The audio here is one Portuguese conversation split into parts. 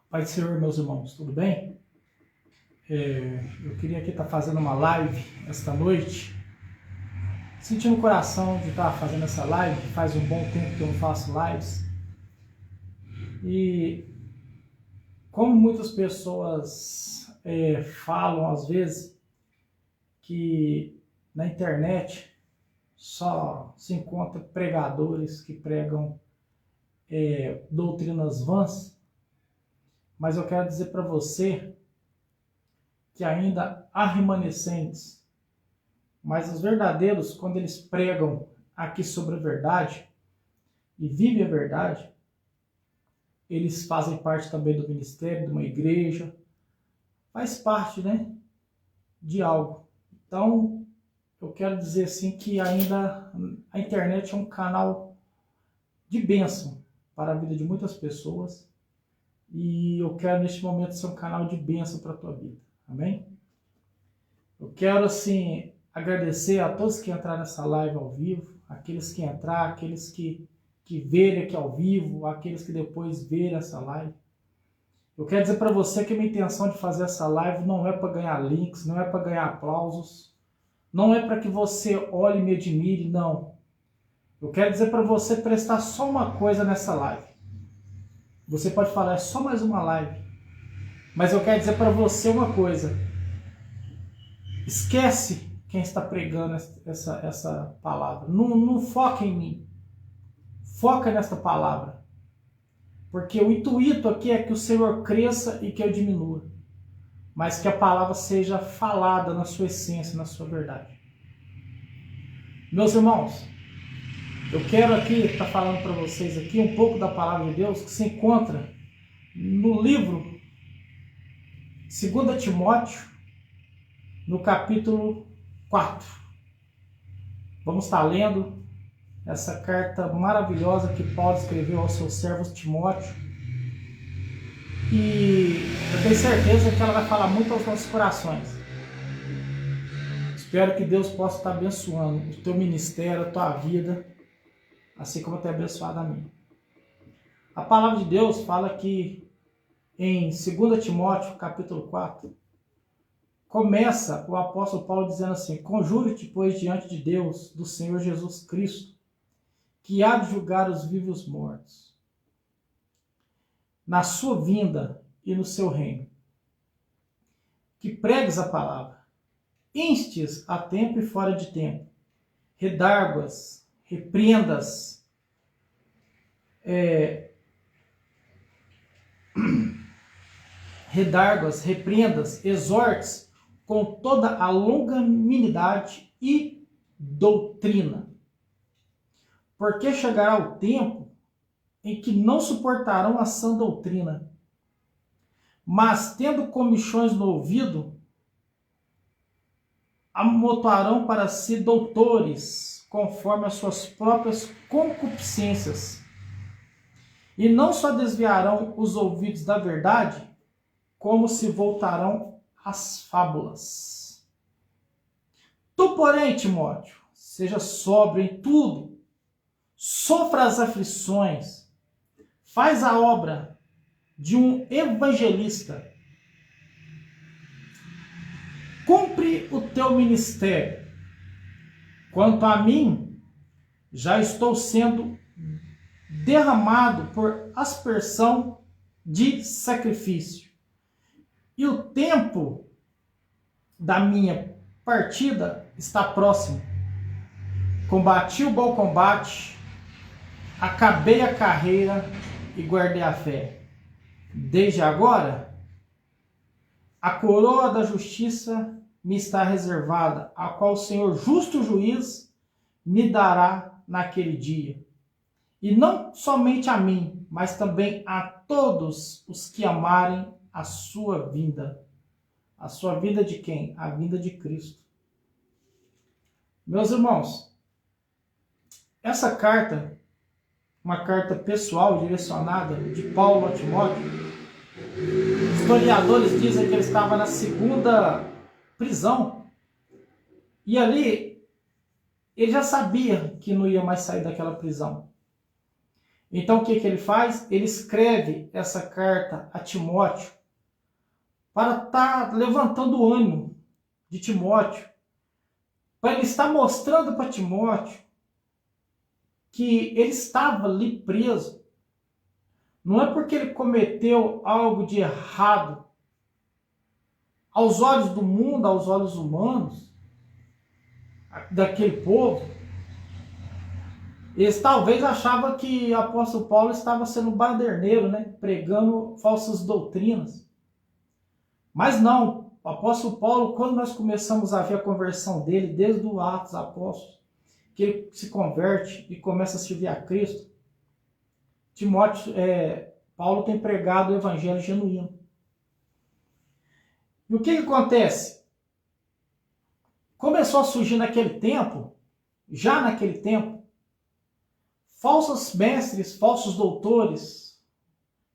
Pai do Senhor, meus irmãos, tudo bem? Eu queria aqui estar fazendo uma live esta noite, sentindo o coração de estar fazendo essa live, faz um bom tempo que eu não faço lives, e como muitas pessoas falam às vezes que na internet só se encontra pregadores que pregam doutrinas vãs, mas eu quero dizer para você que ainda há remanescentes, mas os verdadeiros, quando eles pregam aqui sobre a verdade e vivem a verdade, eles fazem parte também do ministério, de uma igreja, faz parte, né, de algo. Então, eu quero dizer assim que ainda a internet é um canal de bênção para a vida de muitas pessoas, e eu quero neste momento ser um canal de bênção para a tua vida. Amém? Eu quero, assim, agradecer a todos que entraram nessa live ao vivo, aqueles que entraram, aqueles que verem aqui ao vivo, aqueles que depois verem essa live. Eu quero dizer para você que a minha intenção de fazer essa live não é para ganhar links, não é para ganhar aplausos, não é para que você olhe e me admire, não. Eu quero dizer para você prestar só uma coisa nessa live. Você pode falar, é só mais uma live. Mas eu quero dizer para você uma coisa. Esquece quem está pregando essa palavra. Não foca em mim. Foca nesta palavra. Porque o intuito aqui é que o Senhor cresça e que eu diminua. Mas que a palavra seja falada na sua essência, na sua verdade. Meus irmãos, eu quero aqui estar falando para vocês aqui um pouco da palavra de Deus que se encontra no livro 2 Timóteo, no capítulo 4. Vamos estar lendo essa carta maravilhosa que Paulo escreveu aos seus servos Timóteo. E eu tenho certeza que ela vai falar muito aos nossos corações. Espero que Deus possa estar abençoando o teu ministério, a tua vida, assim como tem abençoado a mim. A palavra de Deus fala que em 2 Timóteo, capítulo 4, começa o apóstolo Paulo dizendo assim: conjure-te, pois, diante de Deus, do Senhor Jesus Cristo, que há de julgar os vivos e os mortos, na sua vinda e no seu reino. Que pregues a palavra, instes a tempo e fora de tempo, redarguas, repreendas, exortes com toda a longanimidade e doutrina. Porque chegará o tempo em que não suportarão a sã doutrina, mas, tendo comichões no ouvido, amontoarão para si doutores, conforme as suas próprias concupiscências. E não só desviarão os ouvidos da verdade, como se voltarão às fábulas. Tu, porém, Timóteo, seja sóbrio em tudo, sofra as aflições, faz a obra de um evangelista, cumpre o teu ministério. Quanto a mim, já estou sendo derramado por aspersão de sacrifício, e o tempo da minha partida está próximo. Combati o bom combate, acabei a carreira e guardei a fé. Desde agora, a coroa da justiça me está reservada, a qual o Senhor, justo juiz, me dará naquele dia. E não somente a mim, mas também a todos os que amarem a sua vinda. A sua vinda de quem? A vinda de Cristo. Meus irmãos, essa carta, uma carta pessoal direcionada de Paulo a Timóteo, historiadores dizem que ele estava na segunda prisão, e ali ele já sabia que não ia mais sair daquela prisão. Então o que ele faz? Ele escreve essa carta a Timóteo para estar levantando o ânimo de Timóteo, para ele estar mostrando para Timóteo que ele estava ali preso. Não é porque ele cometeu algo de errado aos olhos do mundo, aos olhos humanos, daquele povo. Eles talvez achavam que o apóstolo Paulo estava sendo baderneiro, né? Pregando falsas doutrinas. Mas não, o apóstolo Paulo, quando nós começamos a ver a conversão dele, desde o Atos Apóstolos, que ele se converte e começa a servir a Cristo, Paulo tem pregado o evangelho genuíno. E o que acontece? Começou a surgir já naquele tempo, falsos mestres, falsos doutores,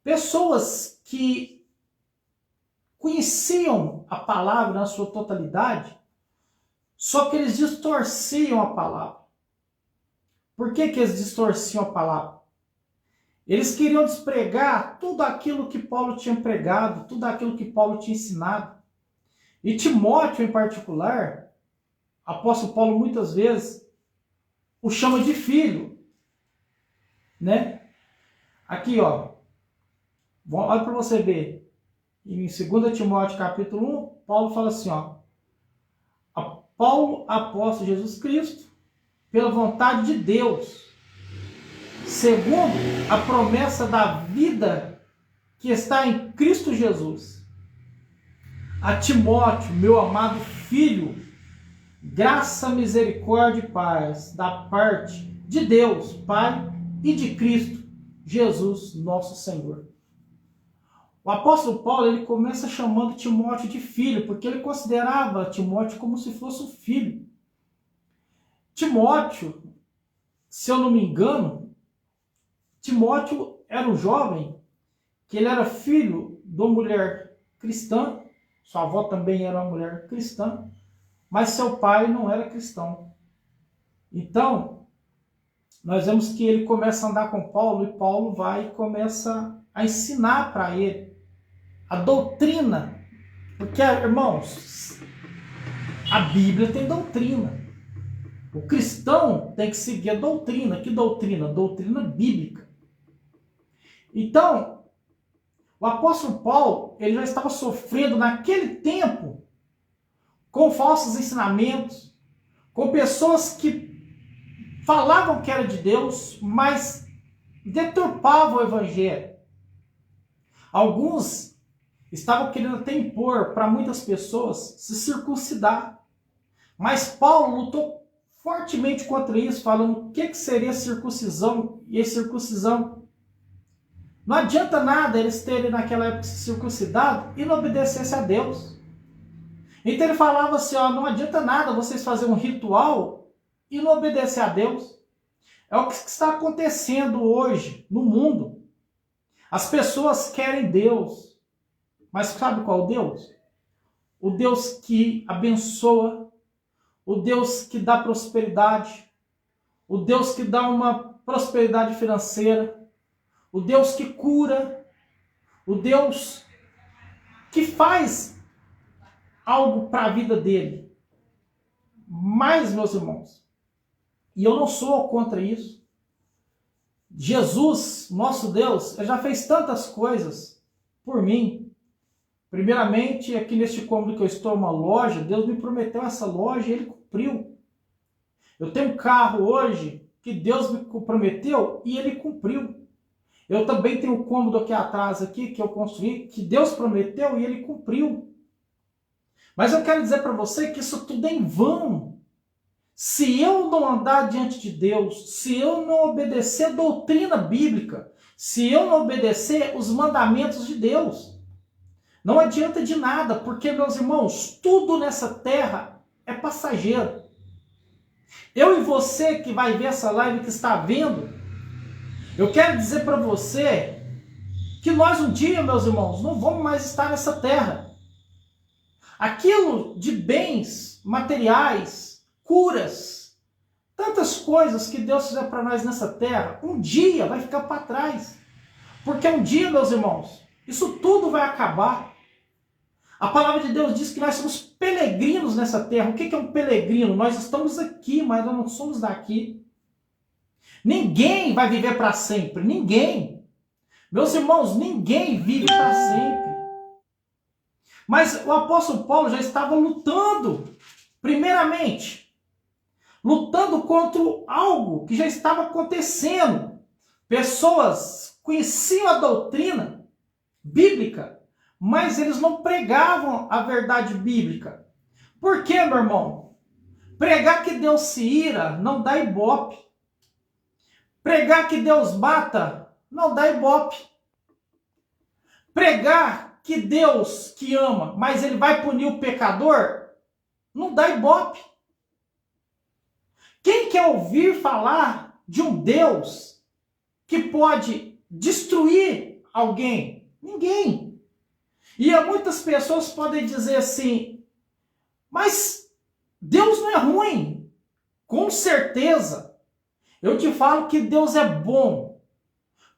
pessoas que conheciam a palavra na sua totalidade, só que eles distorciam a palavra. Por que eles distorciam a palavra? Eles queriam despregar tudo aquilo que Paulo tinha pregado, tudo aquilo que Paulo tinha ensinado. E Timóteo, em particular, o apóstolo Paulo muitas vezes o chama de filho, né? Aqui, ó, olha para você ver. Em 2 Timóteo capítulo 1, Paulo fala assim, ó: Paulo, apóstolo de Jesus Cristo, pela vontade de Deus, segundo a promessa da vida que está em Cristo Jesus. A Timóteo, meu amado filho, graça, misericórdia e paz da parte de Deus, Pai, e de Cristo Jesus, nosso Senhor. O apóstolo Paulo, ele começa chamando Timóteo de filho, porque ele considerava Timóteo como se fosse um filho. Timóteo, se eu não me engano, Timóteo era um jovem que ele era filho de uma mulher cristã, sua avó também era uma mulher cristã, mas seu pai não era cristão. Então, nós vemos que ele começa a andar com Paulo, e Paulo vai e começa a ensinar para ele a doutrina. Porque, irmãos, a Bíblia tem doutrina. O cristão tem que seguir a doutrina. Que doutrina? Doutrina bíblica. Então, o apóstolo Paulo, ele já estava sofrendo naquele tempo com falsos ensinamentos, com pessoas que falavam que era de Deus, mas deturpavam o evangelho. Alguns estavam querendo até impor para muitas pessoas se circuncidar. Mas Paulo lutou fortemente contra isso, falando o que seria circuncisão e circuncisão. Não adianta nada eles terem naquela época se circuncidado e não obedecessem a Deus. Então ele falava assim, ó, não adianta nada vocês fazerem um ritual e não obedecer a Deus. É o que está acontecendo hoje no mundo. As pessoas querem Deus, mas sabe qual Deus? O Deus que abençoa, o Deus que dá prosperidade, o Deus que dá uma prosperidade financeira, o Deus que cura, o Deus que faz algo para a vida dele. Mas, meus irmãos, e eu não sou contra isso, Jesus, nosso Deus, já fez tantas coisas por mim. Primeiramente, aqui neste cômodo que eu estou, uma loja, Deus me prometeu essa loja e Ele cumpriu. Eu tenho um carro hoje que Deus me prometeu e Ele cumpriu. Eu também tenho um cômodo aqui atrás aqui, que eu construí, que Deus prometeu e Ele cumpriu. Mas eu quero dizer para você que isso tudo é em vão. Se eu não andar diante de Deus, se eu não obedecer a doutrina bíblica, se eu não obedecer os mandamentos de Deus, não adianta de nada, porque, meus irmãos, tudo nessa terra é passageiro. Eu e você que vai ver essa live, que está vendo, eu quero dizer para você que nós um dia, meus irmãos, não vamos mais estar nessa terra. Aquilo de bens materiais, curas, Tantas coisas que Deus fizer para nós nessa terra, um dia vai ficar para trás. Porque um dia, meus irmãos, isso tudo vai acabar. A palavra de Deus diz que nós somos peregrinos nessa terra. O que é um peregrino? Nós estamos aqui, mas nós não somos daqui. Ninguém vai viver para sempre. Ninguém. Meus irmãos, ninguém vive para sempre. Mas o apóstolo Paulo já estava lutando, primeiramente, lutando contra algo que já estava acontecendo. Pessoas conheciam a doutrina bíblica, mas eles não pregavam a verdade bíblica. Por quê, meu irmão? Pregar que Deus se ira não dá ibope. Pregar que Deus mata não dá ibope. Pregar que Deus que ama, mas ele vai punir o pecador, não dá ibope. Quem quer ouvir falar de um Deus que pode destruir alguém? Ninguém. E muitas pessoas podem dizer assim, mas Deus não é ruim. Com certeza. Eu te falo que Deus é bom.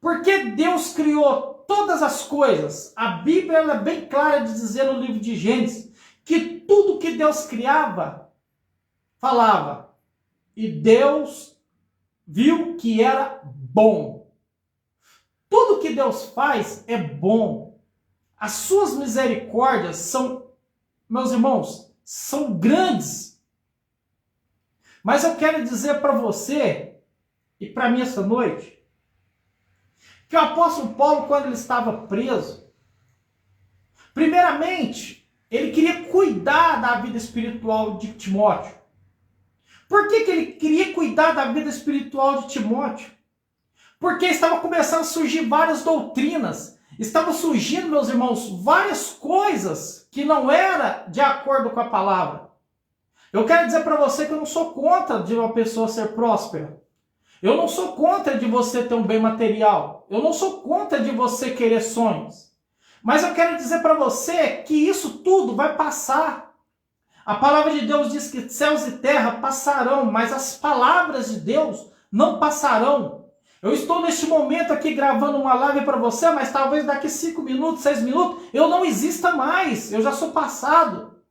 Porque Deus criou todas as coisas. A Bíblia é bem clara de dizer no livro de Gênesis que tudo que Deus criava, falava. E Deus viu que era bom. Tudo que Deus faz é bom. As suas misericórdias são, meus irmãos, são grandes. Mas eu quero dizer para você e para mim essa noite, que o apóstolo Paulo, quando ele estava preso, primeiramente, ele queria cuidar da vida espiritual de Timóteo. Por que ele queria cuidar da vida espiritual de Timóteo? Porque estava começando a surgir várias doutrinas, estavam surgindo, meus irmãos, várias coisas que não eram de acordo com a palavra. Eu quero dizer para você que eu não sou contra de uma pessoa ser próspera. Eu não sou contra de você ter um bem material. Eu não sou contra de você querer sonhos. Mas eu quero dizer para você que isso tudo vai passar. A palavra de Deus diz que céus e terra passarão, mas as palavras de Deus não passarão. Eu estou neste momento aqui gravando uma live para você, mas talvez daqui 5 minutos, 6 minutos, eu não exista mais. Eu já sou passado.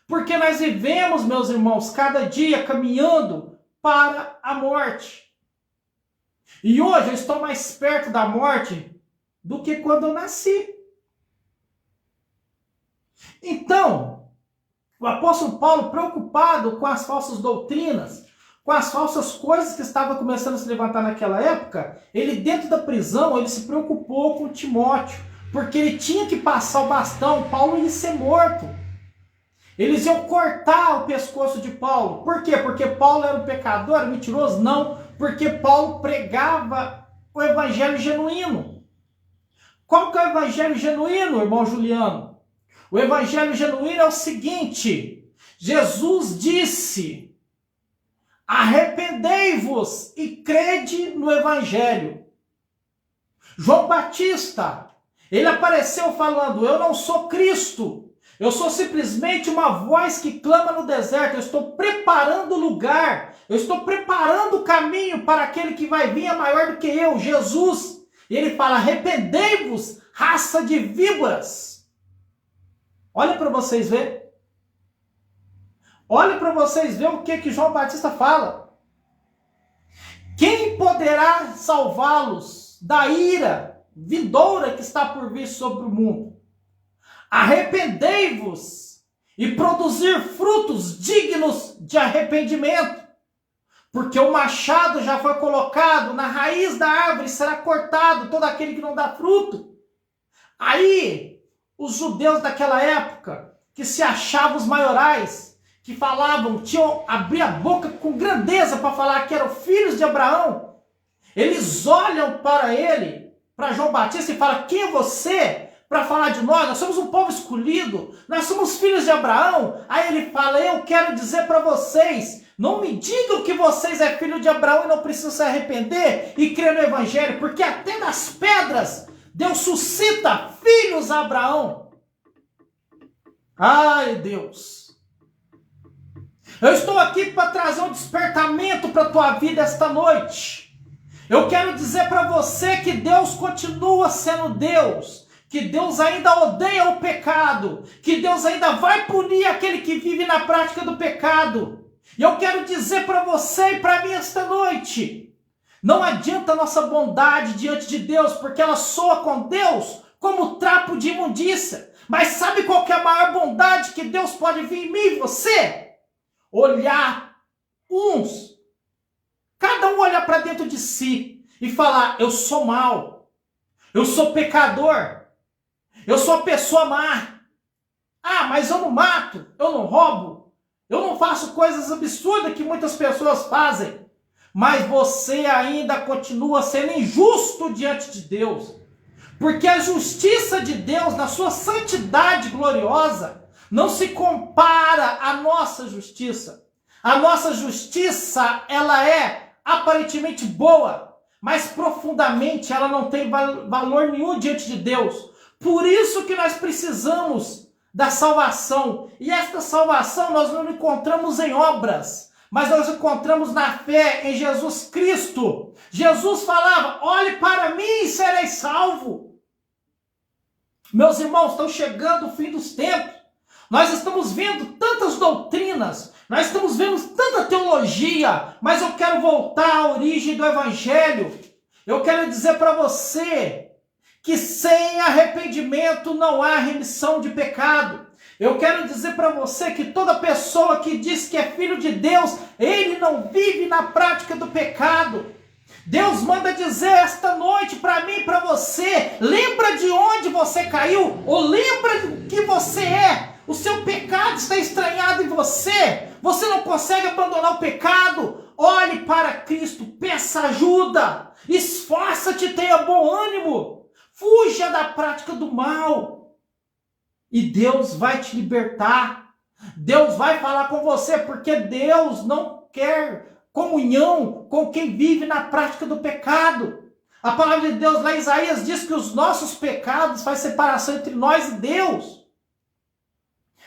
Porque nós vivemos, meus irmãos, cada dia caminhando para a morte. E hoje eu estou mais perto da morte do que quando eu nasci. Então, o apóstolo Paulo, preocupado com as falsas doutrinas, com as falsas coisas que estavam começando a se levantar naquela época, ele dentro da prisão, ele se preocupou com Timóteo, porque ele tinha que passar o bastão, Paulo ia ser morto. Eles iam cortar o pescoço de Paulo. Por quê? Porque Paulo era um pecador, era mentiroso? Não, porque Paulo pregava o evangelho genuíno. Qual que é o evangelho genuíno, irmão Juliano? O evangelho genuíno é o seguinte: Jesus disse, arrependei-vos e crede no evangelho. João Batista, ele apareceu falando, eu não sou Cristo. Eu sou simplesmente uma voz que clama no deserto. Eu estou preparando o lugar. Eu estou preparando o caminho para aquele que vai vir, é maior do que eu, Jesus. E ele fala, arrependei-vos, raça de víboras. Olha para vocês verem. Olha para vocês verem o que João Batista fala. Quem poderá salvá-los da ira vindoura que está por vir sobre o mundo? Arrependei-vos e produzir frutos dignos de arrependimento, porque o machado já foi colocado na raiz da árvore, será cortado todo aquele que não dá fruto. Aí, os judeus daquela época, que se achavam os maiorais, que falavam, tinham abrir a boca com grandeza para falar que eram filhos de Abraão, eles olham para ele, para João Batista e falam, quem é você para falar de nós? Nós somos um povo escolhido, nós somos filhos de Abraão. Aí ele fala, eu quero dizer para vocês, não me digam que vocês é filho de Abraão e não precisam se arrepender e crer no evangelho, porque até das pedras Deus suscita filhos a Abraão. Ai, Deus. Eu estou aqui para trazer um despertamento para a tua vida esta noite. Eu quero dizer para você que Deus continua sendo Deus, que Deus ainda odeia o pecado, que Deus ainda vai punir aquele que vive na prática do pecado. E eu quero dizer para você e para mim esta noite, não adianta a nossa bondade diante de Deus, porque ela soa com Deus como trapo de imundícia. Mas sabe qual que é a maior bondade que Deus pode vir em mim e você? Olhar cada um olhar para dentro de si e falar, eu sou mau, eu sou pecador, eu sou uma pessoa má. Ah, mas eu não mato, eu não roubo, eu não faço coisas absurdas que muitas pessoas fazem. Mas você ainda continua sendo injusto diante de Deus. Porque a justiça de Deus, na sua santidade gloriosa, não se compara à nossa justiça. A nossa justiça, ela é aparentemente boa, mas profundamente ela não tem valor nenhum diante de Deus. Por isso que nós precisamos da salvação. E esta salvação nós não encontramos em obras, mas nós encontramos na fé em Jesus Cristo. Jesus falava, olhe para mim e serei salvo. Meus irmãos, estão chegando o fim dos tempos. Nós estamos vendo tantas doutrinas, nós estamos vendo tanta teologia, mas eu quero voltar à origem do Evangelho. Eu quero dizer para você que sem arrependimento não há remissão de pecado. Eu quero dizer para você que toda pessoa que diz que é filho de Deus, ele não vive na prática do pecado. Deus manda dizer esta noite para mim e para você, lembra de onde você caiu, ou lembra do que você é. O seu pecado está estranhado em você, você não consegue abandonar o pecado. Olhe para Cristo, peça ajuda, esforça-te, tenha bom ânimo, fuja da prática do mal. E Deus vai te libertar, Deus vai falar com você, porque Deus não quer comunhão com quem vive na prática do pecado. A palavra de Deus lá em Isaías diz que os nossos pecados fazem separação entre nós e Deus.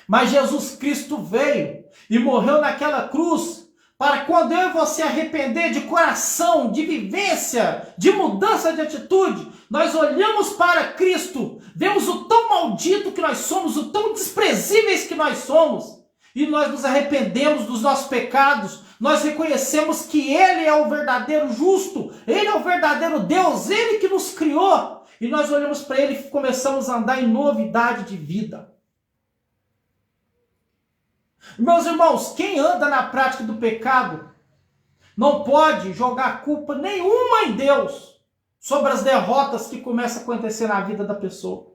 Mas Jesus Cristo veio e morreu naquela cruz para quando eu e você arrepender de coração, de vivência, de mudança de atitude, nós olhamos para Cristo, vemos o tão maldito que nós somos, o tão desprezíveis que nós somos, e nós nos arrependemos dos nossos pecados, nós reconhecemos que Ele é o verdadeiro justo, Ele é o verdadeiro Deus, Ele que nos criou, e nós olhamos para Ele e começamos a andar em novidade de vida. Meus irmãos, quem anda na prática do pecado não pode jogar culpa nenhuma em Deus sobre as derrotas que começam a acontecer na vida da pessoa.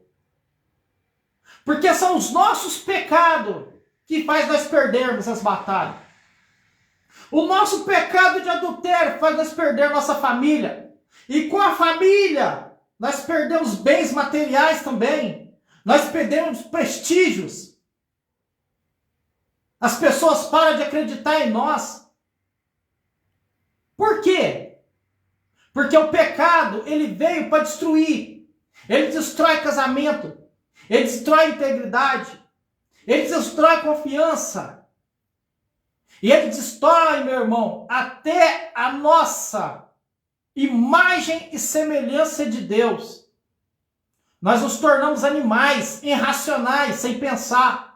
Porque são os nossos pecados que faz nós perdermos as batalhas. O nosso pecado de adultério faz nós perder nossa família. E com a família, nós perdemos bens materiais também. Nós perdemos prestígios. As pessoas param de acreditar em nós. Por quê? Porque o pecado, ele veio para destruir. Ele destrói casamento. Ele destrói integridade. Ele destrói confiança. E ele destrói, meu irmão, até a nossa imagem e semelhança de Deus. Nós nos tornamos animais, irracionais, sem pensar.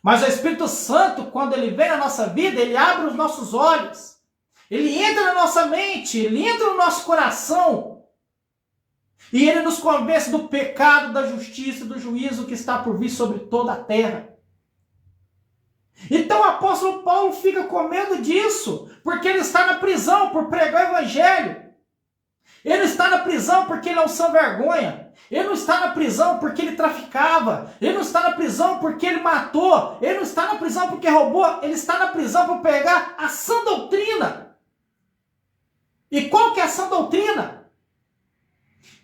Mas o Espírito Santo, quando ele vem na nossa vida, ele abre os nossos olhos. Ele entra na nossa mente, ele entra no nosso coração. E ele nos convence do pecado, da justiça e do juízo que está por vir sobre toda a terra. Então o apóstolo Paulo fica com medo disso, porque ele está na prisão por pregar o evangelho. Ele está na prisão porque ele é um sem vergonha. Ele não está na prisão porque ele traficava. Ele não está na prisão porque ele matou. Ele não está na prisão porque roubou. Ele está na prisão por pegar a sã doutrina. E qual que é a sã doutrina?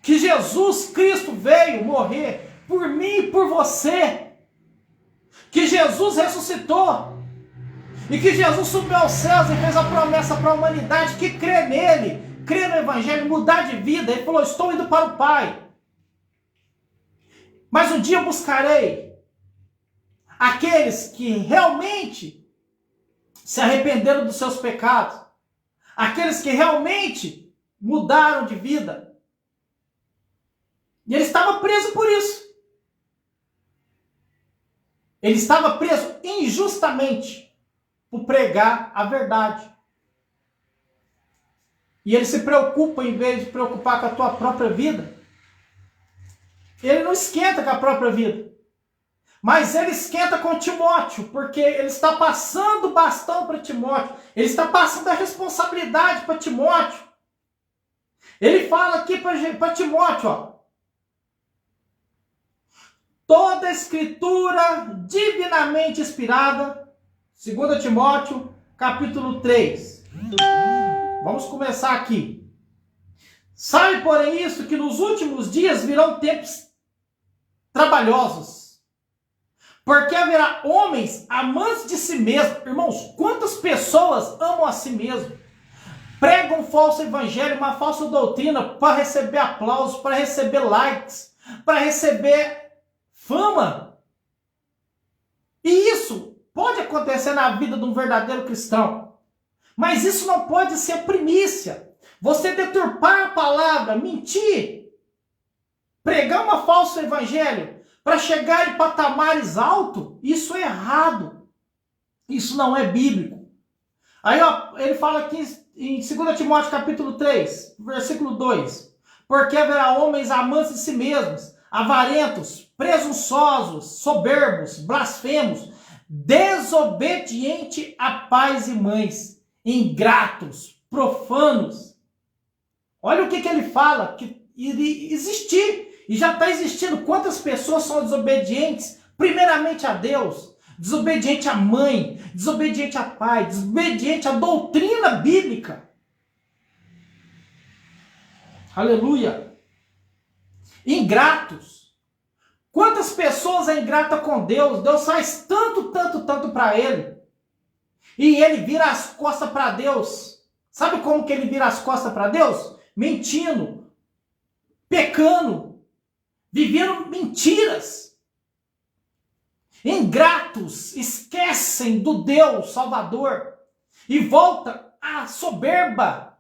Que Jesus Cristo veio morrer por mim e por você. Que Jesus ressuscitou. E que Jesus subiu aos céus e fez a promessa para a humanidade que crê nele, crê no evangelho, mudar de vida. Ele falou, estou indo para o Pai. Mas um dia eu buscarei aqueles que realmente se arrependeram dos seus pecados, aqueles que realmente mudaram de vida. E ele estava preso por isso. Ele estava preso injustamente por pregar a verdade. E ele se preocupa, em vez de preocupar com a tua própria vida, ele não esquenta com a própria vida. Mas ele esquenta com Timóteo, porque ele está passando o bastão para Timóteo. Ele está passando a responsabilidade para Timóteo. Ele fala aqui para Timóteo, ó. Toda a escritura divinamente inspirada, 2 Timóteo, capítulo 3. Vamos começar aqui. Sabe, porém, isso, que nos últimos dias virão tempos trabalhosos, porque haverá homens amantes de si mesmos. Irmãos, quantas pessoas amam a si mesmo? Pregam um falso evangelho, uma falsa doutrina para receber aplausos, para receber likes, para receber fama. E isso pode acontecer na vida de um verdadeiro cristão. Mas isso não pode ser primícia. Você deturpar a palavra, mentir, pregar uma falso evangelho para chegar em patamares altos, isso é errado. Isso não é bíblico. Aí ó, ele fala aqui em 2 Timóteo capítulo 3, versículo 2. Porque haverá homens amantes de si mesmos, avarentos, presunçosos, soberbos, blasfemos, desobedientes a pais e mães, ingratos, profanos. Olha o que ele fala, que iria existir, e já está existindo. Quantas pessoas são desobedientes, primeiramente a Deus, desobediente à mãe, desobediente a pai, desobediente à doutrina bíblica. Aleluia. Ingratos. Quantas pessoas é ingrata com Deus? Deus faz tanto para ele. E ele vira as costas para Deus. Sabe como que ele vira as costas para Deus? Mentindo, pecando, vivendo mentiras. Ingratos esquecem do Deus Salvador e volta à soberba.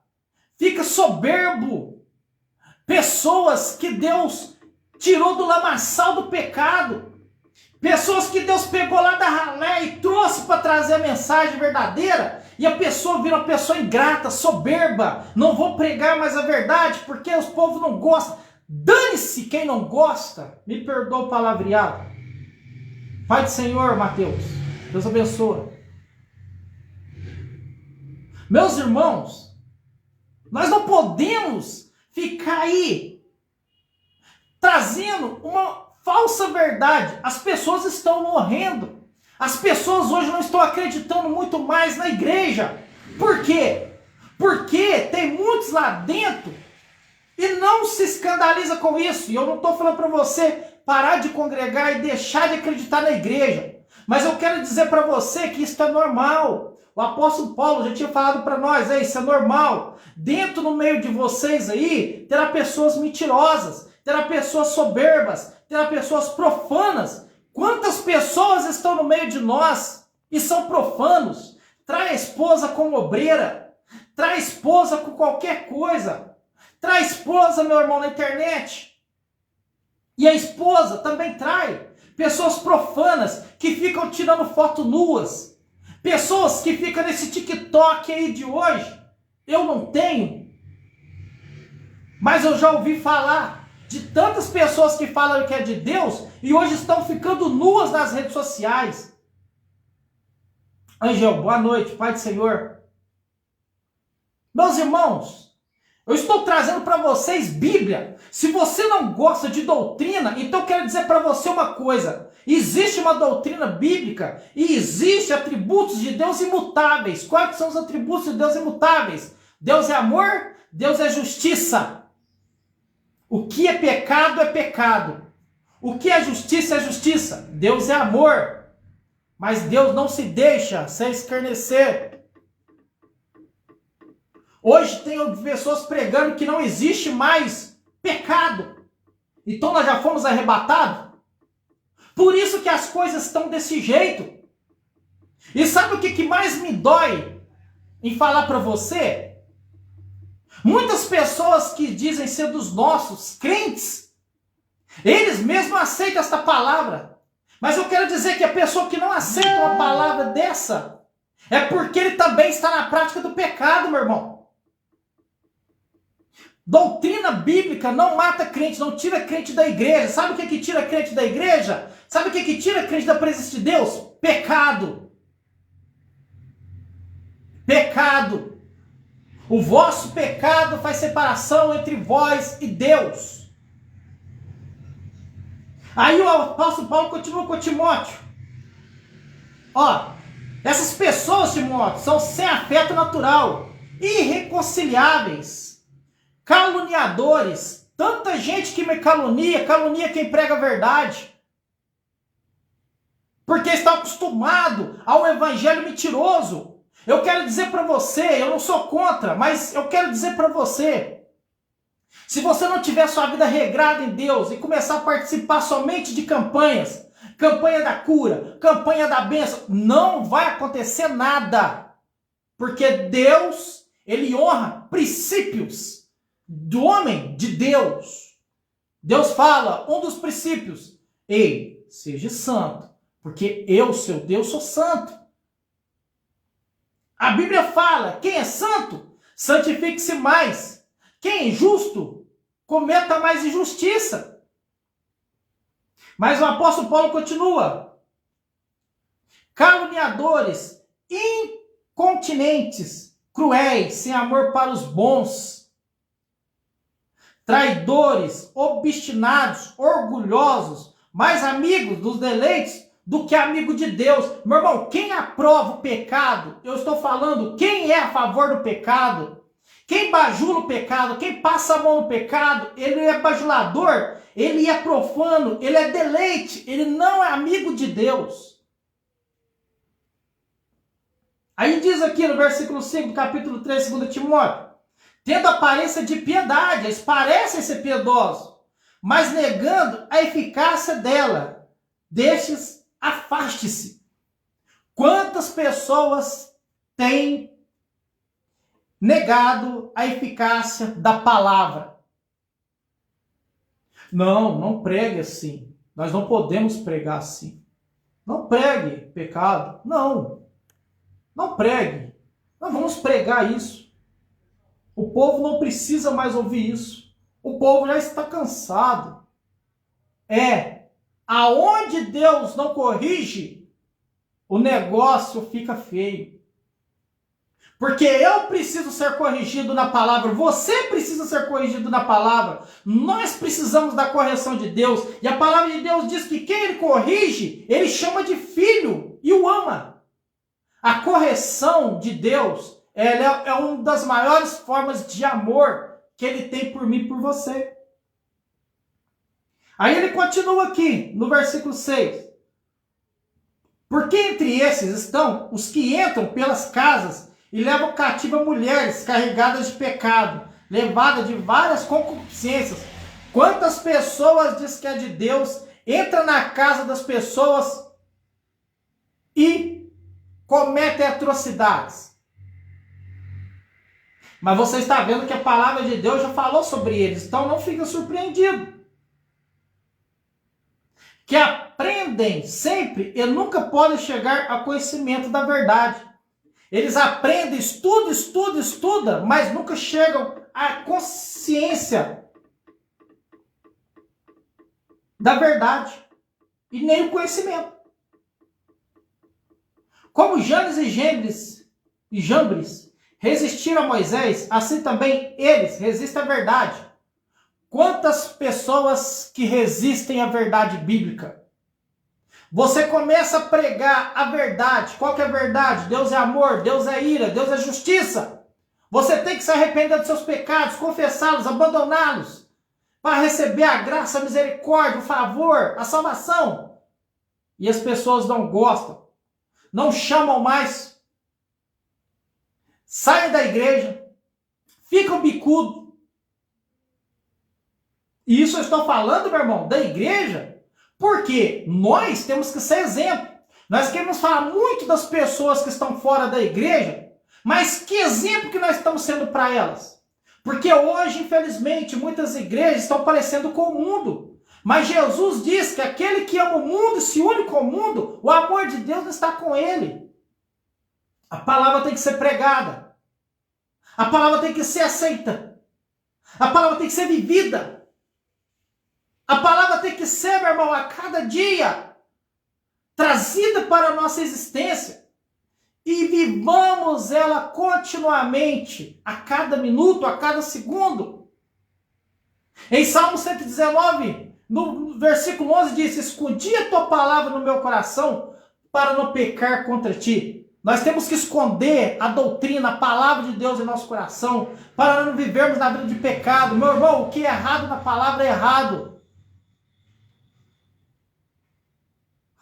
Fica soberbo. Pessoas que Deus tirou do lamaçal do pecado. Pessoas que Deus pegou lá da ralé e trouxe para trazer a mensagem verdadeira. E a pessoa vira uma pessoa ingrata, soberba. Não vou pregar mais a verdade porque os povos não gostam. Dane-se quem não gosta. Me perdoa o palavreado. Pai do Senhor, Mateus. Deus abençoe. Meus irmãos, nós não podemos ficar aí trazendo uma falsa verdade. As pessoas estão morrendo. As pessoas hoje não estão acreditando muito mais na igreja. Por quê? Porque tem muitos lá dentro e não se escandaliza com isso. E eu não estou falando para você parar de congregar e deixar de acreditar na igreja. Mas eu quero dizer para você que isso é normal. O apóstolo Paulo já tinha falado para nós, isso é normal. Dentro, no meio de vocês aí, terá pessoas mentirosas, terá pessoas soberbas, terá pessoas profanas. Quantas pessoas estão no meio de nós e são profanos? Trai a esposa com obreira, trai a esposa com qualquer coisa, trai a esposa, meu irmão, na internet. E a esposa também trai. Pessoas profanas que ficam tirando foto nuas. Pessoas que ficam nesse TikTok aí de hoje. Eu não tenho. Mas eu já ouvi falar de tantas pessoas que falam que é de Deus e hoje estão ficando nuas nas redes sociais. Angel, boa noite, Pai do Senhor. Meus irmãos, eu estou trazendo para vocês Bíblia. Se você não gosta de doutrina, então eu quero dizer para você uma coisa. Existe uma doutrina bíblica e existe atributos de Deus imutáveis. Quais são os atributos de Deus imutáveis? Deus é amor, Deus é justiça. O que é pecado é pecado. O que é justiça. Deus é amor. Mas Deus não se deixa se escarnecer. Hoje tem pessoas pregando que não existe mais pecado. Então nós já fomos arrebatados. Por isso que as coisas estão desse jeito. E sabe o que mais me dói em falar para você? Muitas pessoas que dizem ser dos nossos, crentes, eles mesmos aceitam esta palavra. Mas eu quero dizer que a pessoa que não aceita uma palavra dessa, é porque ele também está na prática do pecado, meu irmão. Doutrina bíblica não mata crente, não tira crente da igreja. Sabe o que tira crente da igreja? Sabe o que tira crente da presença de Deus? Pecado. Pecado. O vosso pecado faz separação entre vós e Deus. Aí o apóstolo Paulo continua com Timóteo. Ó, essas pessoas, Timóteo, são sem afeto natural, irreconciliáveis, caluniadores. Tanta gente que me calunia quem prega a verdade. Porque está acostumado ao evangelho mentiroso. Eu quero dizer para você, eu não sou contra, mas eu quero dizer para você, se você não tiver sua vida regrada em Deus e começar a participar somente de campanhas, campanha da cura, campanha da bênção, não vai acontecer nada. Porque Deus, ele honra princípios do homem, de Deus. Deus fala, um dos princípios, ei, seja santo, porque eu, seu Deus, sou santo. A Bíblia fala, quem é santo, santifique-se mais. Quem é justo, cometa mais injustiça. Mas o apóstolo Paulo continua. Caluniadores, incontinentes, cruéis, sem amor para os bons. Traidores, obstinados, orgulhosos, mais amigos dos deleites do que amigo de Deus. Meu irmão, quem aprova o pecado, eu estou falando, quem é a favor do pecado, quem bajula o pecado, quem passa a mão no pecado, ele é bajulador, ele é profano, ele é deleite, ele não é amigo de Deus. Aí diz aqui no versículo 5 do capítulo 3, 2 Timóteo, tendo aparência de piedade, eles parecem ser piedosos, mas negando a eficácia dela, destes afaste-se. Quantas pessoas têm negado a eficácia da palavra? Não pregue assim. Nós não podemos pregar assim. Não pregue pecado. Não pregue. Nós vamos pregar isso. O povo não precisa mais ouvir isso. O povo já está cansado. Aonde Deus não corrige, o negócio fica feio. Porque eu preciso ser corrigido na palavra, você precisa ser corrigido na palavra, nós precisamos da correção de Deus. E a palavra de Deus diz que quem ele corrige, ele chama de filho e o ama. A correção de Deus é uma das maiores formas de amor que ele tem por mim e por você. Aí ele continua aqui, no versículo 6. Porque entre esses estão os que entram pelas casas e levam cativa mulheres carregadas de pecado, levadas de várias concupiscências. Quantas pessoas diz que é de Deus, entra na casa das pessoas e cometem atrocidades. Mas você está vendo que a palavra de Deus já falou sobre eles, então não fica surpreendido. Que aprendem sempre e nunca podem chegar a conhecimento da verdade. Eles aprendem, estudam, mas nunca chegam à consciência da verdade e nem o conhecimento. Como Janes e Jambres resistiram a Moisés, assim também eles resistem à verdade. Quantas pessoas que resistem à verdade bíblica? Você começa a pregar a verdade. Qual que é a verdade? Deus é amor, Deus é ira, Deus é justiça. Você tem que se arrepender dos seus pecados, confessá-los, abandoná-los, para receber a graça, a misericórdia, o favor, a salvação. E as pessoas não gostam, não chamam mais, saem da igreja, ficam bicudos. E isso eu estou falando, meu irmão, da igreja, porque nós temos que ser exemplo. Nós queremos falar muito das pessoas que estão fora da igreja, mas que exemplo que nós estamos sendo para elas? Porque hoje, infelizmente, muitas igrejas estão parecendo com o mundo. Mas Jesus diz que aquele que ama o mundo e se une com o mundo, o amor de Deus não está com ele. A palavra tem que ser pregada. A palavra tem que ser aceita. A palavra tem que ser vivida. A palavra tem que ser, meu irmão, a cada dia trazida para a nossa existência. E vivamos ela continuamente, a cada minuto, a cada segundo. Em Salmo 119, no versículo 11 diz: escondi a tua palavra no meu coração para não pecar contra ti. Nós temos que esconder a doutrina, a palavra de Deus em nosso coração, para não vivermos na vida de pecado. Meu irmão, o que é errado na palavra é errado.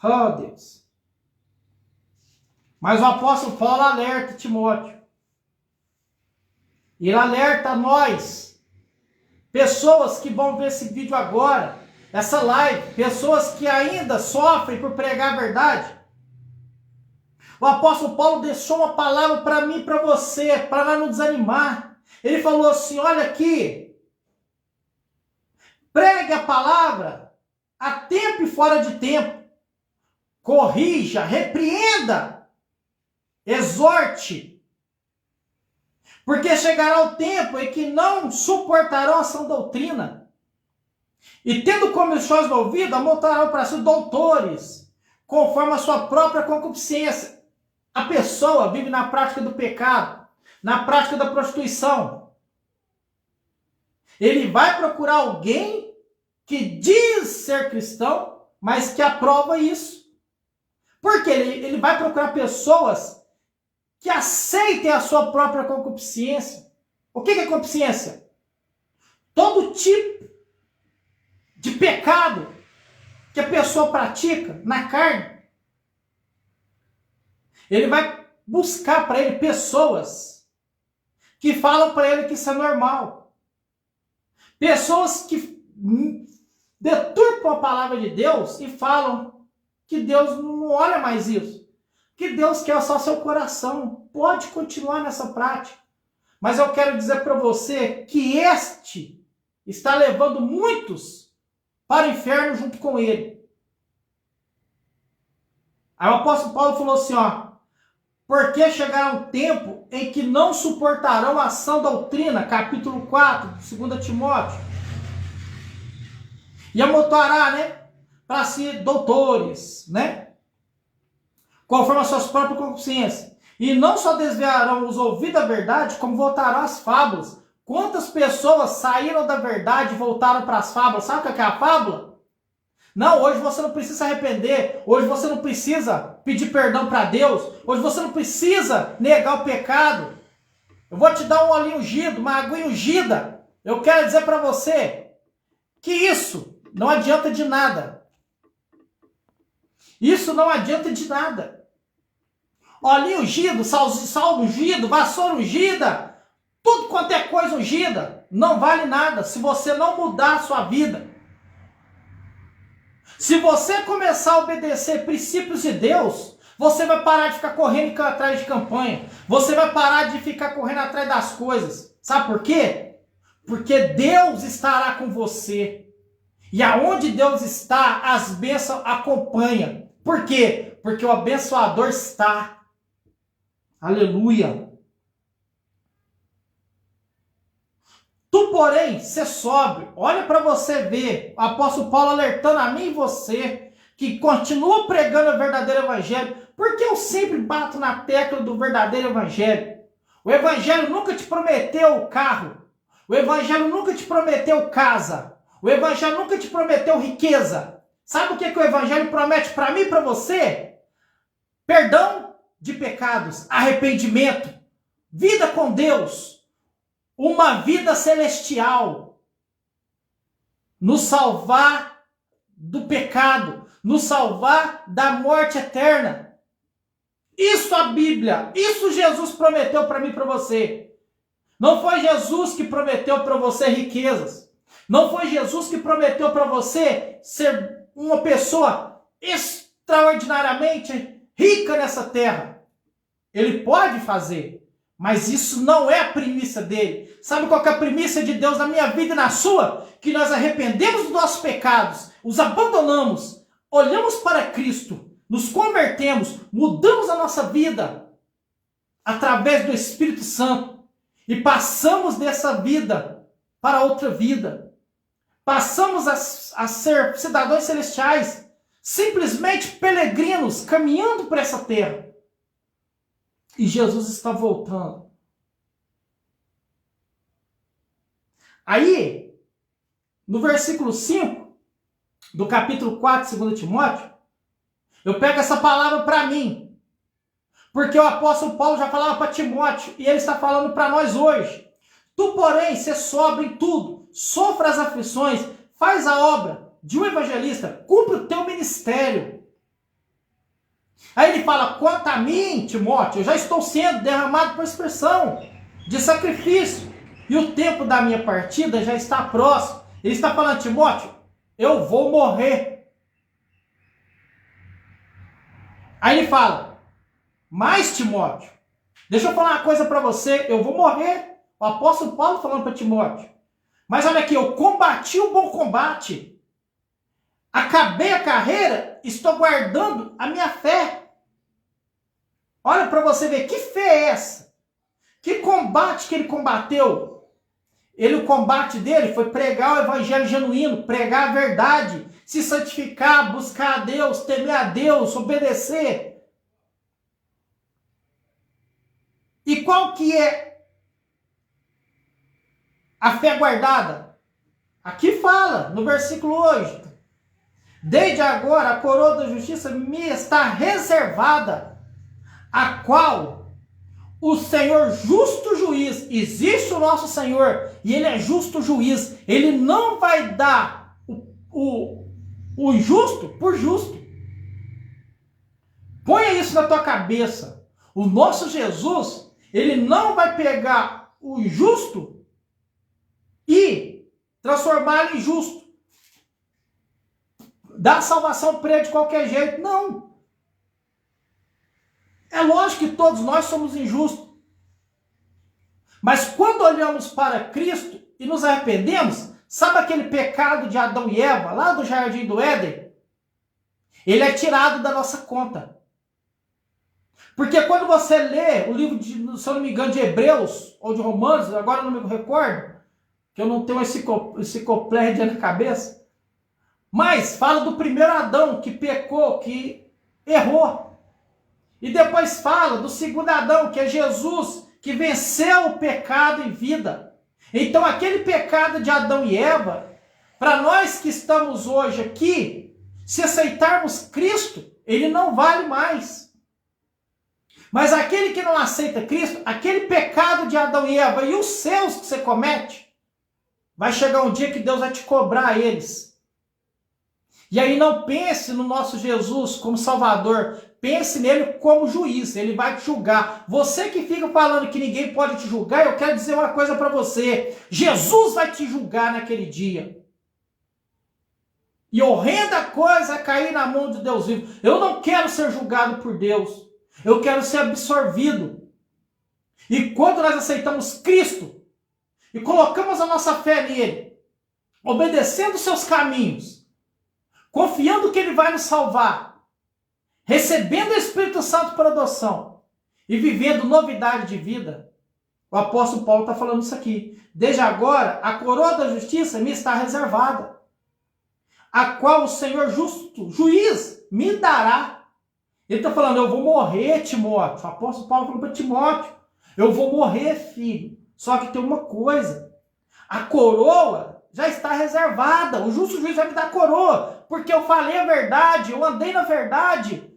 Oh, Deus. Mas o apóstolo Paulo alerta Timóteo. Ele alerta a nós, pessoas que vão ver esse vídeo agora, essa live, pessoas que ainda sofrem por pregar a verdade. O apóstolo Paulo deixou uma palavra para mim e para você, para não desanimar. Ele falou assim: olha aqui, pregue a palavra a tempo e fora de tempo, corrija, repreenda, exorte, porque chegará o tempo em que não suportarão a sã doutrina, e tendo comichões no ouvido, amontoarão para si doutores, conforme a sua própria concupiscência. A pessoa vive na prática do pecado, na prática da prostituição. Ele vai procurar alguém que diz ser cristão, mas que aprova isso. Porque ele vai procurar pessoas que aceitem a sua própria concupiscência. O que é concupiscência? Todo tipo de pecado que a pessoa pratica na carne. Ele vai buscar para ele pessoas que falam para ele que isso é normal. Pessoas que deturpam a palavra de Deus e falam que Deus não olha mais isso. Que Deus quer só seu coração. Pode continuar nessa prática. Mas eu quero dizer para você que este está levando muitos para o inferno junto com ele. Aí o apóstolo Paulo falou assim, ó: porque chegará um tempo em que não suportarão a sã doutrina, capítulo 4, 2 Timóteo. E amontoará, para si doutores, conforme as suas próprias consciências. E não só desviarão os ouvidos da verdade, como voltarão às fábulas. Quantas pessoas saíram da verdade e voltaram para as fábulas? Sabe o que é a fábula? Não, hoje você não precisa se arrepender, hoje você não precisa pedir perdão para Deus, hoje você não precisa negar o pecado. Eu vou te dar um olhinho ungido, uma aguinha ungida. Eu quero dizer para você que isso não adianta de nada. Isso não adianta de nada. Olhinho ungido, sal ungido, vassoura ungida, tudo quanto é coisa ungida, não vale nada se você não mudar a sua vida. Se você começar a obedecer princípios de Deus, você vai parar de ficar correndo atrás de campanha. Você vai parar de ficar correndo atrás das coisas. Sabe por quê? Porque Deus estará com você. E aonde Deus está, as bênçãos acompanham. Por quê? Porque o abençoador está. Aleluia. Tu, porém, ser sóbrio. Olha para você ver o apóstolo Paulo alertando a mim e você que continua pregando o verdadeiro evangelho. Porque eu sempre bato na tecla do verdadeiro evangelho. O evangelho nunca te prometeu carro. O evangelho nunca te prometeu casa. O evangelho nunca te prometeu riqueza. Sabe o que o evangelho promete para mim e para você? Perdão de pecados, arrependimento, vida com Deus. Uma vida celestial, nos salvar do pecado, nos salvar da morte eterna. Isso a Bíblia, isso Jesus prometeu para mim e para você. Não foi Jesus que prometeu para você riquezas. Não foi Jesus que prometeu para você ser uma pessoa extraordinariamente rica nessa terra. Ele pode fazer, mas isso não é a primícia dele. Sabe qual que é a primícia de Deus na minha vida e na sua? Que nós arrependemos dos nossos pecados, os abandonamos, olhamos para Cristo, nos convertemos, mudamos a nossa vida através do Espírito Santo e passamos dessa vida para outra vida. Passamos a ser cidadãos celestiais, simplesmente peregrinos, caminhando por essa terra. E Jesus está voltando. Aí, no versículo 5 do capítulo 4, 2 Timóteo, eu pego essa palavra para mim. Porque o apóstolo Paulo já falava para Timóteo e ele está falando para nós hoje. Tu, porém, se sobra em tudo, sofra as aflições, faz a obra de um evangelista, cumpre o teu ministério. Aí ele fala, quanto a mim, Timóteo, eu já estou sendo derramado por expressão de sacrifício. E o tempo da minha partida já está próximo. Ele está falando, Timóteo, eu vou morrer. Aí ele fala, mas Timóteo, deixa eu falar uma coisa para você, eu vou morrer. O apóstolo Paulo falando para Timóteo. Mas olha aqui, eu combati o bom combate. Acabei a carreira, estou guardando a minha fé. Olha para você ver, que fé é essa? Que combate que ele combateu? O combate dele foi pregar o evangelho genuíno, pregar a verdade, se santificar, buscar a Deus, temer a Deus, obedecer. E qual que é a fé guardada? Aqui fala, no versículo 8. Desde agora a coroa da justiça me está reservada, a qual o Senhor justo juiz, existe o nosso Senhor, e Ele é justo juiz, Ele não vai dar o justo por justo. Ponha isso na tua cabeça. O nosso Jesus, Ele não vai pegar o justo e transformá-lo em justo. Dar salvação para ele de qualquer jeito. Não. É lógico que todos nós somos injustos. Mas quando olhamos para Cristo e nos arrependemos, sabe aquele pecado de Adão e Eva, lá do Jardim do Éden? Ele é tirado da nossa conta. Porque quando você lê o livro, se eu não me engano, de Hebreus ou de Romanos, agora eu não me recordo, que eu não tenho enciclopédia na cabeça, mas fala do primeiro Adão que pecou, que errou. E depois fala do segundo Adão, que é Jesus, que venceu o pecado em vida. Então aquele pecado de Adão e Eva, para nós que estamos hoje aqui, se aceitarmos Cristo, ele não vale mais. Mas aquele que não aceita Cristo, aquele pecado de Adão e Eva e os seus que você comete, vai chegar um dia que Deus vai te cobrar eles. E aí não pense no nosso Jesus como Salvador, pense nele como juiz, ele vai te julgar. Você que fica falando que ninguém pode te julgar, eu quero dizer uma coisa para você, Jesus vai te julgar naquele dia. E horrenda coisa é cair na mão de Deus vivo. Eu não quero ser julgado por Deus, eu quero ser absorvido. E quando nós aceitamos Cristo e colocamos a nossa fé nele, obedecendo seus caminhos, confiando que ele vai nos salvar, recebendo o Espírito Santo por adoção e vivendo novidade de vida, o apóstolo Paulo está falando isso aqui. Desde agora, a coroa da justiça me está reservada, a qual o Senhor justo, juiz, me dará. Ele está falando, eu vou morrer, Timóteo. O apóstolo Paulo falou para Timóteo, eu vou morrer, filho. Só que tem uma coisa, a coroa já está reservada, o justo juiz vai me dar a coroa, porque eu falei a verdade, eu andei na verdade,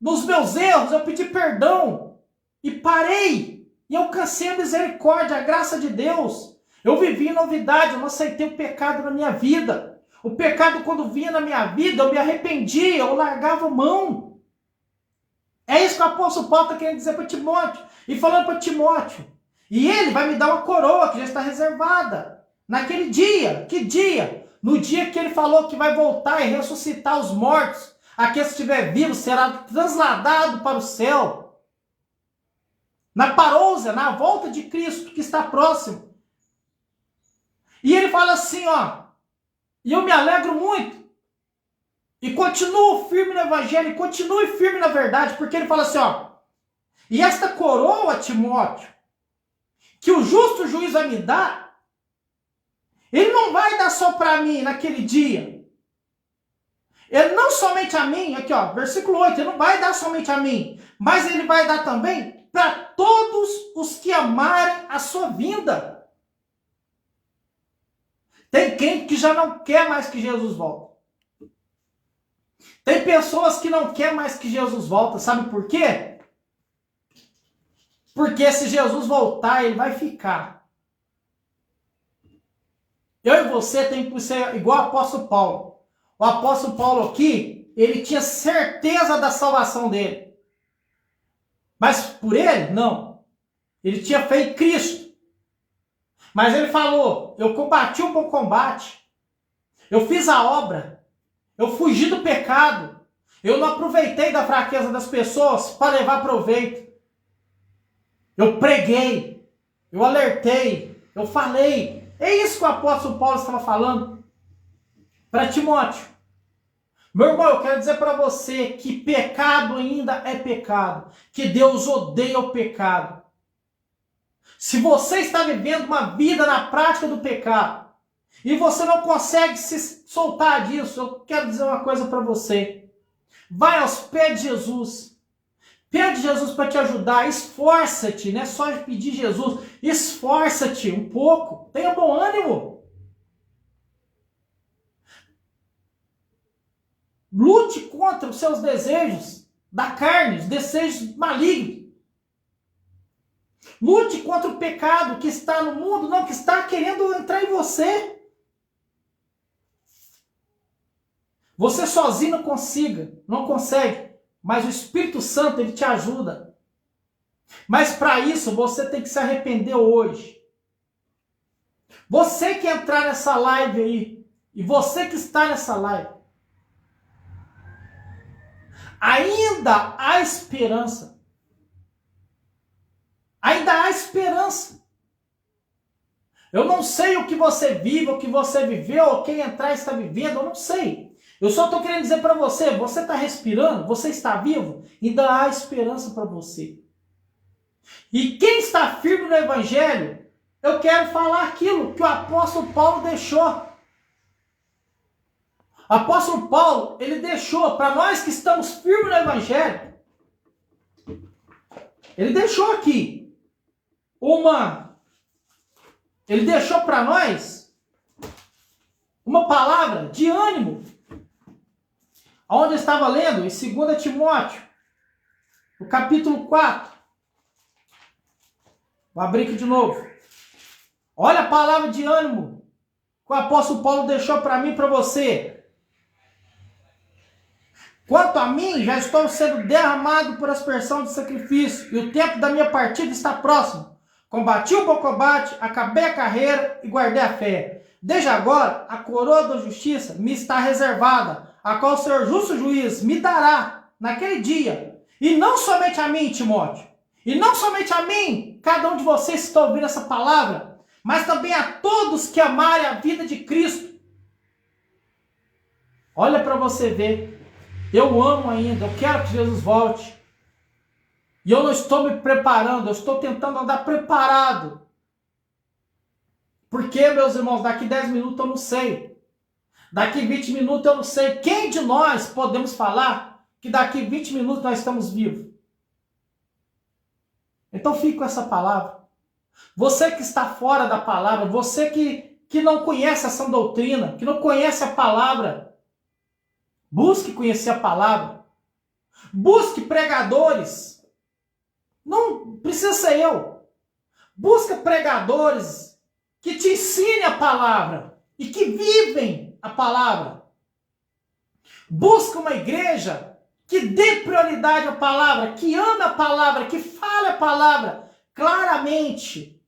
nos meus erros eu pedi perdão, e parei, e alcancei a misericórdia, a graça de Deus. Eu vivi em novidade, eu não aceitei o pecado na minha vida. O pecado quando vinha na minha vida, eu me arrependia, eu largava mão. É isso que o apóstolo Paulo está querendo dizer para Timóteo, e falando para Timóteo, e ele vai me dar uma coroa que já está reservada. Naquele dia, que dia? No dia que ele falou que vai voltar e ressuscitar os mortos, Aquele que estiver vivo será trasladado para o céu. Na parousia, na volta de Cristo que está próximo. E ele fala assim, ó, e eu me alegro muito. E continuo firme no evangelho, e continue firme na verdade, porque ele fala assim, ó, e esta coroa, Timóteo, que o justo juiz vai me dar, ele não vai dar só para mim naquele dia. Ele não somente a mim, aqui ó, versículo 8, ele não vai dar somente a mim, mas ele vai dar também para todos os que amarem a sua vinda. Tem crente que já não quer mais que Jesus volte. Tem pessoas que não querem mais que Jesus volte, sabe por quê? Porque se Jesus voltar, ele vai ficar. Eu e você tem que ser igual o apóstolo Paulo. O apóstolo Paulo aqui, ele tinha certeza da salvação dele. Mas por ele, não. Ele tinha fé em Cristo. Mas ele falou, eu combati o bom combate. Eu fiz a obra. Eu fugi do pecado. Eu não aproveitei da fraqueza das pessoas para levar proveito. Eu preguei, eu alertei, eu falei. É isso que o apóstolo Paulo estava falando para Timóteo. Meu irmão, eu quero dizer para você que pecado ainda é pecado, que Deus odeia o pecado. Se você está vivendo uma vida na prática do pecado e você não consegue se soltar disso, eu quero dizer uma coisa para você. Vai aos pés de Jesus. Pede Jesus para te ajudar, esforça-te, não é só pedir Jesus, esforça-te um pouco, tenha bom ânimo. Lute contra os seus desejos da carne, os desejos malignos. Lute contra o pecado que está no mundo, não, que está querendo entrar em você. Você sozinho não consegue. Mas o Espírito Santo, ele te ajuda. Mas para isso, você tem que se arrepender hoje. Você que entrar nessa live aí, e você que está nessa live, ainda há esperança. Ainda há esperança. Eu não sei o que você vive, o que você viveu, ou quem entrar está vivendo, eu não sei. Eu só estou querendo dizer para você, você está respirando, você está vivo, ainda há esperança para você. E quem está firme no Evangelho, eu quero falar aquilo que o apóstolo Paulo deixou. O apóstolo Paulo, ele deixou para nós que estamos firmes no Evangelho, ele deixou aqui ele deixou para nós uma palavra de ânimo. Onde eu estava lendo, em 2 Timóteo, no capítulo 4. Vou abrir aqui de novo. Olha a palavra de ânimo que o apóstolo Paulo deixou para mim e para você. Quanto a mim, já estou sendo derramado por aspersão de sacrifício, e o tempo da minha partida está próximo. Combati o bom combate, acabei a carreira e guardei a fé. Desde agora, a coroa da justiça me está reservada, a qual o Senhor justo juiz me dará naquele dia. E não somente a mim, Timóteo, e não somente a mim, cada um de vocês que está ouvindo essa palavra, mas também a todos que amarem a vida de Cristo. Olha para você ver, eu amo ainda, eu quero que Jesus volte. E eu não estou me preparando, eu estou tentando andar preparado. Porque, meus irmãos, daqui 10 minutos eu não sei. Daqui 20 minutos eu não sei. Quem de nós podemos falar que daqui 20 minutos nós estamos vivos? Então fique com essa palavra. Você que está fora da palavra, você que não conhece essa doutrina, que não conhece a palavra, busque conhecer a palavra. Busque pregadores. Não precisa ser eu. Busca pregadores que te ensinem a palavra e que vivem a palavra. Busca uma igreja que dê prioridade à palavra, que ame a palavra, que fale a palavra claramente.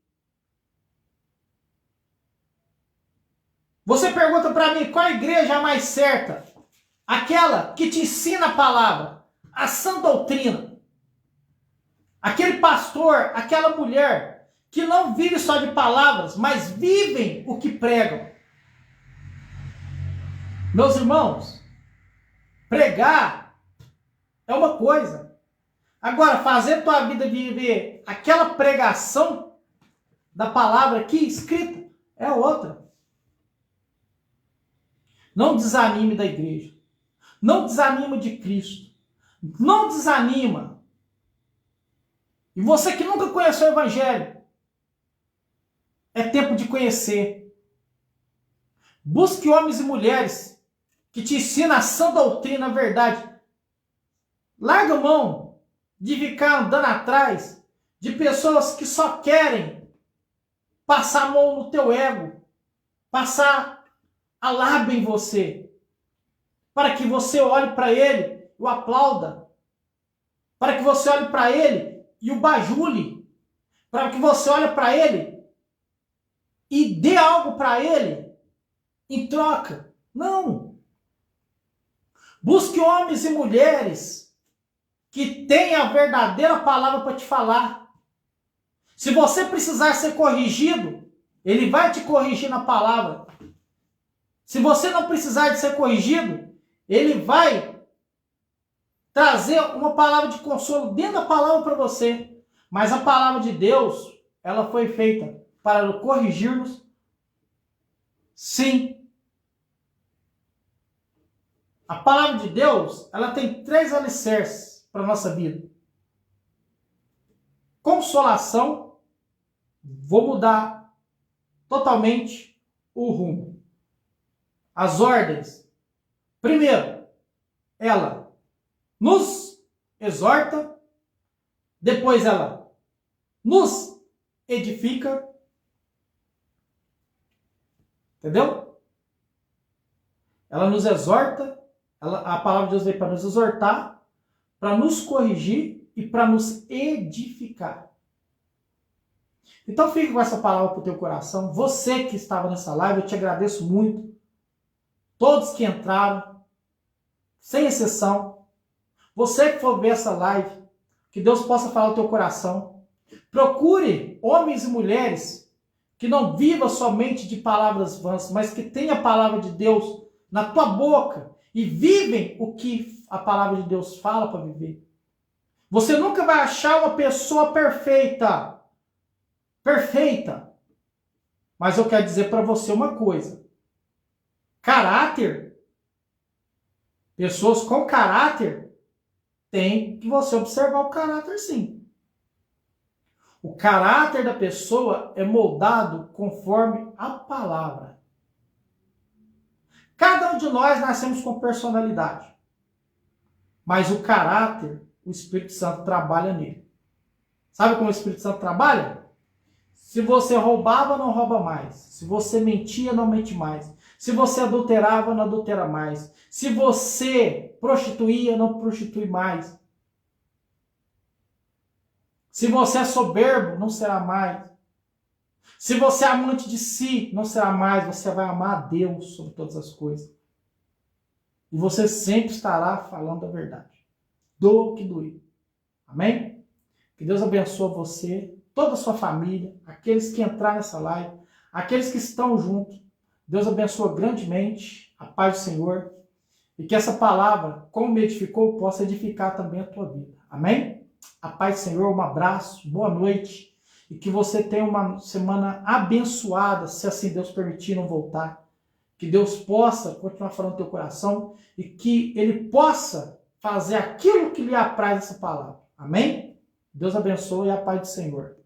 Você pergunta para mim qual a igreja é a mais certa? aquela que te ensina a palavra, a sã doutrina, aquele pastor, aquela mulher que não vive só de palavras, mas vivem o que pregam. Meus irmãos, pregar é uma coisa. Agora, fazer tua vida viver aquela pregação da palavra aqui escrita é outra. Não desanime da igreja. Não desanima de Cristo. Não desanima. E você que nunca conheceu o Evangelho, é tempo de conhecer. Busque homens e mulheres que te ensinam a sã doutrina, a verdade. Larga a mão de ficar andando atrás de pessoas que só querem passar a mão no teu ego, passar a lábia em você, para que você olhe para ele e o aplauda, para que você olhe para ele e o bajule, para que você olhe para ele e dê algo para ele em troca. Não. Busque homens e mulheres que tenham a verdadeira palavra para te falar. Se você precisar ser corrigido, ele vai te corrigir na palavra. Se você não precisar de ser corrigido, ele vai trazer uma palavra de consolo dentro da palavra para você. Mas a palavra de Deus, ela foi feita para corrigir-nos. Sim. A palavra de Deus, ela tem 3 alicerces para a nossa vida. Consolação. Vou mudar totalmente o rumo. As ordens. Primeiro, ela nos exorta. Depois ela nos edifica. Entendeu? Ela nos exorta. A palavra de Deus veio para nos exortar, para nos corrigir e para nos edificar. Então fique com essa palavra para o teu coração. Você que estava nessa live, eu te agradeço muito. Todos que entraram, sem exceção. Você que for ver essa live, que Deus possa falar no teu coração. Procure homens e mulheres que não vivam somente de palavras vãs, mas que tenham a palavra de Deus na tua boca e vivem o que a palavra de Deus fala para viver. Você nunca vai achar uma pessoa perfeita. Perfeita. Mas eu quero dizer para você uma coisa. Caráter. Pessoas com caráter. Tem que você observar o caráter, sim. O caráter da pessoa é moldado conforme a palavra. Cada um de nós nascemos com personalidade. Mas o caráter, o Espírito Santo trabalha nele. Sabe como o Espírito Santo trabalha? Se você roubava, não rouba mais. Se você mentia, não mente mais. Se você adulterava, não adultera mais. Se você prostituía, não prostitui mais. Se você é soberbo, não será mais. Se você é amante de si, não será mais. Você vai amar a Deus sobre todas as coisas. E você sempre estará falando a verdade. Doa o que doer. Amém? Que Deus abençoe você, toda a sua família, aqueles que entraram nessa live, aqueles que estão juntos. Deus abençoe grandemente, a paz do Senhor. E que essa palavra, como me edificou, possa edificar também a tua vida. Amém? A paz do Senhor, um abraço, boa noite. E que você tenha uma semana abençoada, se assim Deus permitir não voltar. Que Deus possa continuar falando no teu coração e que Ele possa fazer aquilo que lhe apraz essa palavra. Amém? Deus abençoe e a paz do Senhor.